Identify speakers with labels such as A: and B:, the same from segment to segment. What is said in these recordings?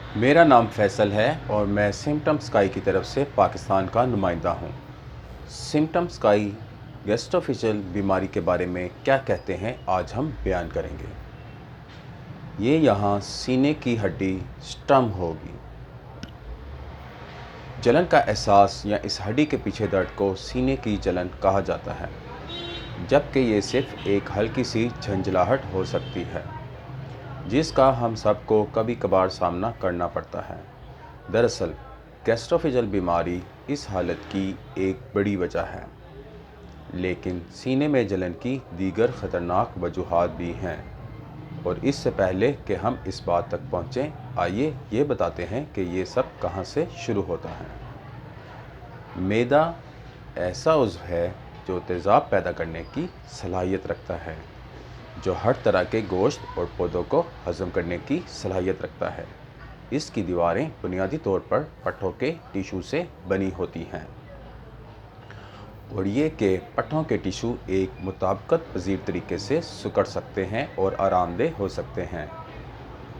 A: मेरा नाम फैसल है और मैं सिम्पटम स्काई की तरफ से पाकिस्तान का नुमाइंदा हूँ। सिम्पटम स्काई गैस्ट्रोफिजियल बीमारी के बारे में क्या कहते हैं आज हम बयान करेंगे। ये यहाँ सीने की हड्डी स्टम होगी। जलन का एहसास या इस हड्डी के पीछे दर्द को सीने की जलन कहा जाता है, जबकि ये सिर्फ एक हल्की सी झंझलाहट हो सकती है जिसका हम सबको कभी कभार सामना करना पड़ता है। दरअसल गैस्ट्रोफिजियल बीमारी इस हालत की एक बड़ी वजह है, लेकिन सीने में जलन की दीगर ख़तरनाक वजूहात भी हैं। और इससे पहले कि हम इस बात तक पहुँचें, आइए ये बताते हैं कि ये सब कहाँ से शुरू होता है। मैदा ऐसा उज़्व है जो तेज़ाब पैदा करने की सलाहियत रखता है, जो हर तरह के गोश्त और पौधों को हज़म करने की सलाहियत रखता है। इसकी दीवारें बुनियादी तौर पर पट्ठों के टिश्यू से बनी होती हैं और ये कि पट्ठों के टिश्यू एक मुताबिकत पजीर तरीके से सिकुड़ सकते हैं और आरामदेह हो सकते हैं।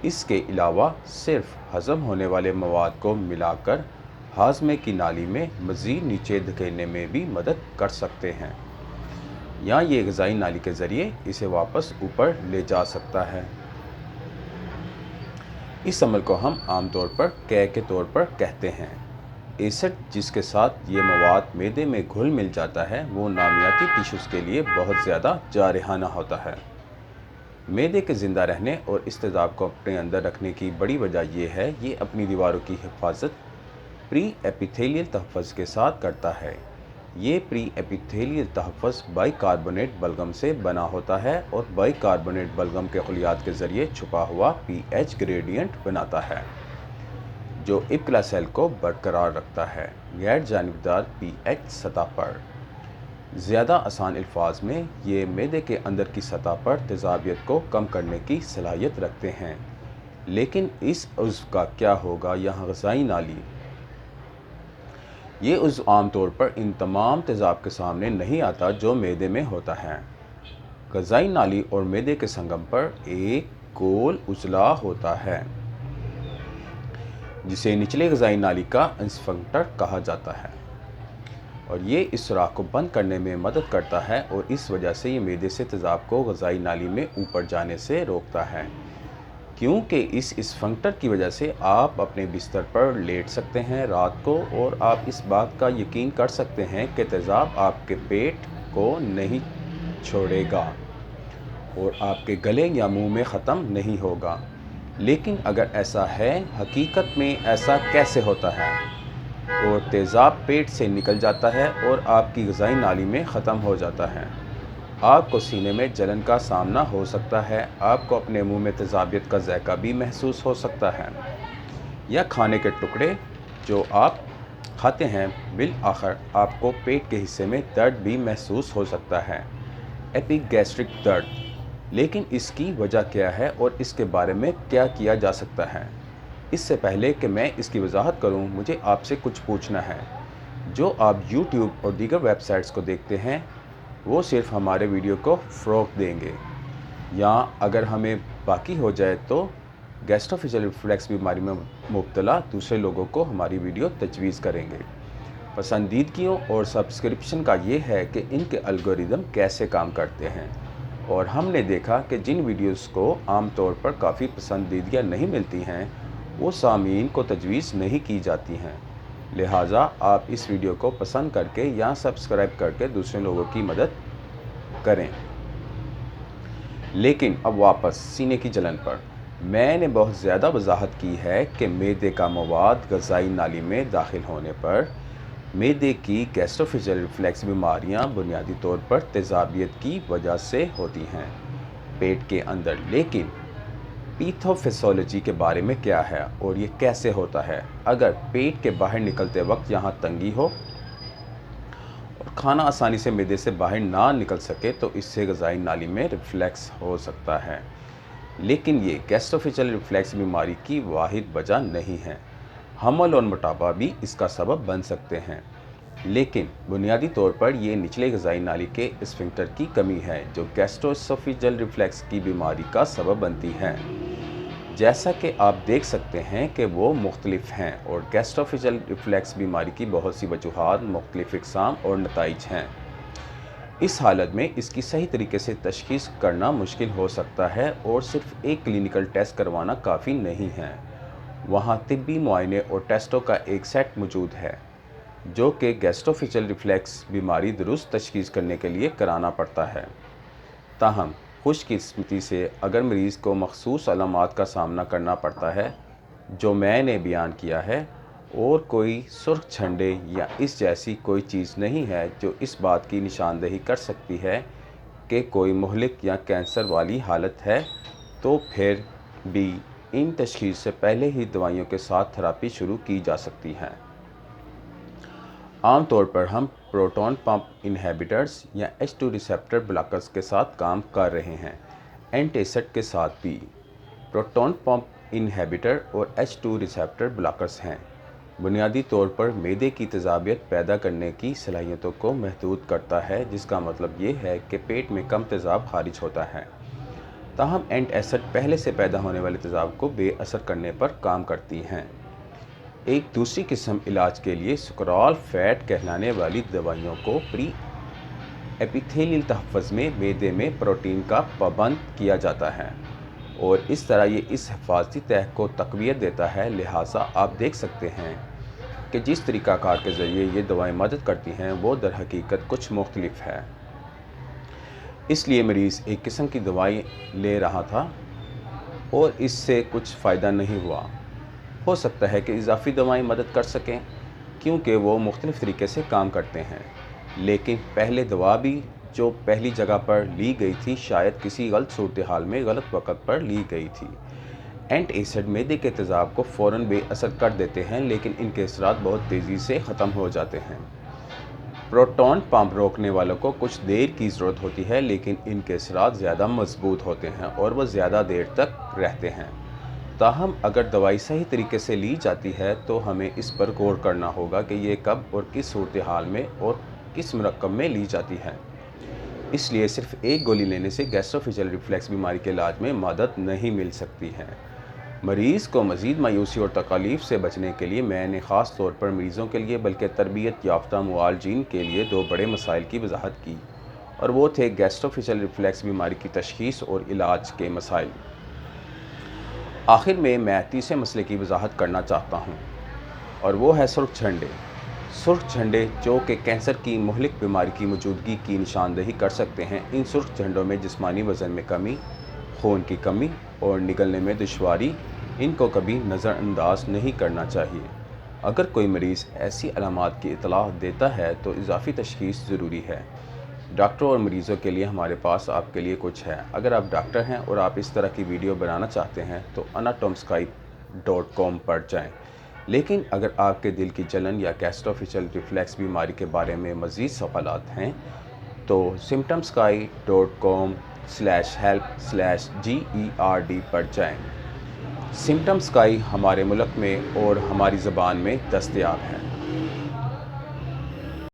A: इसके अलावा सिर्फ हज़म होने वाले मवाद को मिलाकर हाज़मे की नाली में मज़ीद नीचे धकेलने में भी मदद कर सकते हैं, या ये ग़िज़ाई नाली के ज़रिए इसे वापस ऊपर ले जा सकता है। इस अमल को हम आमतौर पर कैय के तौर पर कहते हैं। एसिड जिसके साथ ये मवाद मैदे में घुल मिल जाता है वो नामियाती टिश्यूज़ के लिए बहुत ज़्यादा जारहाना होता है। मैदे के ज़िंदा रहने और इस तेज़ाब को अपने अंदर रखने की बड़ी वजह यह है ये अपनी दीवारों की हिफाजत प्री एपिथेलियल तहफ़्फ़ुज़ के साथ करता है। ये प्री एपिथेलियल तहफ़्फ़ुज़ बाइकार्बोनेट बलगम से बना होता है और बाइकार्बोनेट बलगम के खलियात के ज़रिए छुपा हुआ pH ग्रेडियंट बनाता है, जो इब्तिला सेल को बरकरार रखता है गैर जानिबदार pH सतह पर। ज़्यादा आसान अल्फाज में ये मैदे के अंदर की सतह पर तेज़ाबियत को कम करने की सलाहियत रखते हैं। लेकिन इस उज़्व का क्या होगा यहाँ ग़िज़ाई नाली? ये उज़्व आमतौर पर इन तमाम तेज़ाब के सामने नहीं आता जो मैदे में होता है। ग़िज़ाई नाली और मैदे के संगम पर एक गोल उजला होता है जिसे निचले ग़िज़ाई नाली का स्फंक्टर कहा जाता है, और ये इस सुराख को बंद करने में मदद करता है और इस वजह से ये मैदे से तेज़ाब को ग़िज़ाई नाली में ऊपर जाने से रोकता है, क्योंकि इस स्फंक्टर की वजह से आप अपने बिस्तर पर लेट सकते हैं रात को और आप इस बात का यकीन कर सकते हैं कि तेज़ाब आपके पेट को नहीं छोड़ेगा और आपके गले या मुंह में ख़त्म नहीं होगा। लेकिन अगर ऐसा है, हकीकत में ऐसा कैसे होता है? और तेज़ाब पेट से निकल जाता है और आपकी ग़िज़ाई नाली में ख़त्म हो जाता है। आपको सीने में जलन का सामना हो सकता है, आपको अपने मुंह में तेज़ाबियत का ज़ायका भी महसूस हो सकता है, या खाने के टुकड़े जो आप खाते हैं बिल आखिर आपको पेट के हिस्से में दर्द भी महसूस हो सकता है, एपिगैस्ट्रिक दर्द। लेकिन इसकी वजह क्या है और इसके बारे में क्या किया जा सकता है? इससे पहले कि मैं इसकी वजाहत करूं, मुझे आपसे कुछ पूछना है। जो आप YouTube और दीगर वेबसाइट्स को देखते हैं वो सिर्फ हमारे वीडियो को फ़रोग़ देंगे, या अगर हमें बाकी हो जाए तो गैस्ट्रोफिजियल रिफ्लक्स बीमारी में मुब्तला दूसरे लोगों को हमारी वीडियो तजवीज़ करेंगे। पसंदीदगियों और सब्सक्रिप्शन का ये है कि इनके एल्गोरिदम कैसे काम करते हैं, और हमने देखा कि जिन वीडियोस को आमतौर पर काफ़ी पसंदीदगियाँ नहीं मिलती हैं वो सामीन को तजवीज़ नहीं की जाती हैं। लिहाजा आप इस वीडियो को पसंद करके या सब्सक्राइब करके दूसरे लोगों की मदद करें। लेकिन अब वापस सीने की जलन पर। मैंने बहुत ज़्यादा वजाहत की है कि मैदे का मवाद ग़िज़ाई नाली में दाखिल होने पर मैदे की गैस्ट्रोफिजियल रिफ्लक्स बीमारियां बुनियादी तौर पर तेज़ाबियत की वजह से होती हैं पेट के अंदर। लेकिन पैथोफिजियोलॉजी के बारे में क्या है और ये कैसे होता है? अगर पेट के बाहर निकलते वक्त यहाँ तंगी हो और खाना आसानी से मैदे से बाहर ना निकल सके तो इससे ग़िज़ाई नाली में रिफ्लक्स हो सकता है। लेकिन ये गैस्ट्रोफिजियल रिफ्लक्स बीमारी की वाहिद वजह नहीं है। हमल और मोटापा भी इसका सबब बन सकते हैं, लेकिन बुनियादी तौर पर ये निचले ग़िज़ाई नाली के स्फिंक्टर की कमी है जो गैस्ट्रोएसोफेजियल रिफ्लक्स की बीमारी का सबब बनती है। जैसा कि आप देख सकते हैं कि वो मुख्तलिफ हैं और गैस्ट्रोफेजियल रिफ्लैक्स बीमारी की बहुत सी वजूहात, मुख्तलिफ इक़साम और नताइज हैं। इस हालत में इसकी सही तरीके से तशख़ीस करना मुश्किल हो सकता है और सिर्फ एक क्लिनिकल टेस्ट करवाना काफ़ी नहीं है। वहाँ तिब्बी मुआयने और टेस्टों का एक सेट मौजूद है जो कि गैस्ट्रोफेजियल रिफ्लैक्स बीमारी दुरुस्त तशख़ीस करने के लिए कराना पड़ता है। ताहम खुशकिस्मती से अगर मरीज़ को मखसूस अलामात का सामना करना पड़ता है जो मैंने बयान किया है और कोई सुर्ख झंडे या इस जैसी कोई चीज़ नहीं है जो इस बात की निशानदेही कर सकती है कि कोई मुहलिक या कैंसर वाली हालत है, तो फिर भी इन तशख़ीस से पहले ही दवाइयों के साथ थेरेपी शुरू की जा सकती है। आम तौर पर हम प्रोटॉन पंप इनहिबिटर्स या H2 रिसेप्टर ब्लॉकर्स के साथ काम कर रहे हैं। एंटासिड के साथ भी प्रोटॉन पंप इनहिबिटर और H2 रिसेप्टर ब्लॉकर्स हैं। बुनियादी तौर पर मैदे की तेज़ाबियत पैदा करने की सलाहियतों को महदूद करता है, जिसका मतलब ये है कि पेट में कम तेज़ाब खारिज होता है। ताहम एंटासिड पहले से पैदा होने वाले तेज़ाब को बेअसर करने पर काम करती हैं। एक दूसरी किस्म इलाज के लिए सुकराल फैट कहलाने वाली दवाइयों को प्री एपिथेलियल तहफ़्फ़ुज़ में मैदे में प्रोटीन का पाबंद किया जाता है और इस तरह ये इस हिफाजती तह को तक़वियत देता है। लिहाजा आप देख सकते हैं कि जिस तरीक़ाकार के ज़रिए ये दवाएं मदद करती हैं वो दर हकीकत कुछ मुख्तलिफ है। इसलिए मरीज़ एक किस्म की दवाई ले रहा था और इससे कुछ फ़ायदा नहीं हुआ। हो सकता है कि इजाफ़ी दवाएं मदद कर सकें क्योंकि वो मुख्तलिफ़ तरीके से काम करते हैं, लेकिन पहले दवा भी जो पहली जगह पर ली गई थी शायद किसी गलत सूरत हाल में गलत वक़्त पर ली गई थी। एंटासिड मैदे के तेज़ाब को फ़ौरन बेअसर कर देते हैं, लेकिन इनके असरात बहुत तेज़ी से ख़त्म हो जाते हैं। प्रोटॉन पंप रोकने वालों को कुछ देर की ज़रूरत होती है, लेकिन इनके असरात ज़्यादा मजबूत होते हैं और वह ज़्यादा देर तक रहते हैं। ताहम अगर दवाई सही तरीके से ली जाती है तो हमें इस पर गौर करना होगा कि ये कब और किस सूरत हाल में और किस मरकब में ली जाती है। इसलिए सिर्फ एक गोली लेने से गैस्ट्रोफेजियल रिफ्लैक्स बीमारी के इलाज में मदद नहीं मिल सकती है। मरीज़ को मज़ीद मायूसी और तकालीफ से बचने के लिए मैंने ख़ास तौर पर मरीज़ों के लिए बल्कि तरबियत याफ्ता मुआलजीन के लिए दो बड़े मसाइल की वजाहत की, और वो थे गैस्ट्रोफेजियल रिफ्लैक्स बीमारी की तशख़ीस और इलाज के मसाइल। आखिर में मैं तीसरे मसले की वजाहत करना चाहता हूँ और वो है सुर्ख झंडे। सुर्ख झंडे जो कि कैंसर की मुहलिक बीमारी की मौजूदगी की निशानदेही कर सकते हैं। इन सुर्ख झंडों में जिस्मानी वज़न में कमी, खून की कमी और निगलने में दुश्वारी, इनको कभी नज़रअंदाज नहीं करना चाहिए। अगर कोई मरीज़ ऐसी अलामात की इतला देता है तो इजाफ़ी तशख़ीस ज़रूरी है। डॉक्टरों और मरीज़ों के लिए हमारे पास आपके लिए कुछ है। अगर आप डॉक्टर हैं और आप इस तरह की वीडियो बनाना चाहते हैं तो anatomsky.com पर जाएं। लेकिन अगर आपके दिल की जलन या गैस्ट्रोफेजियल रिफ्लैक्स बीमारी के बारे में मज़ीद सवालात हैं तो symptomsky.com/help/GERD पर जाएं। सिम्पटम्स स्काई हमारे मुल्क में और हमारी ज़बान में दस्तयाब है।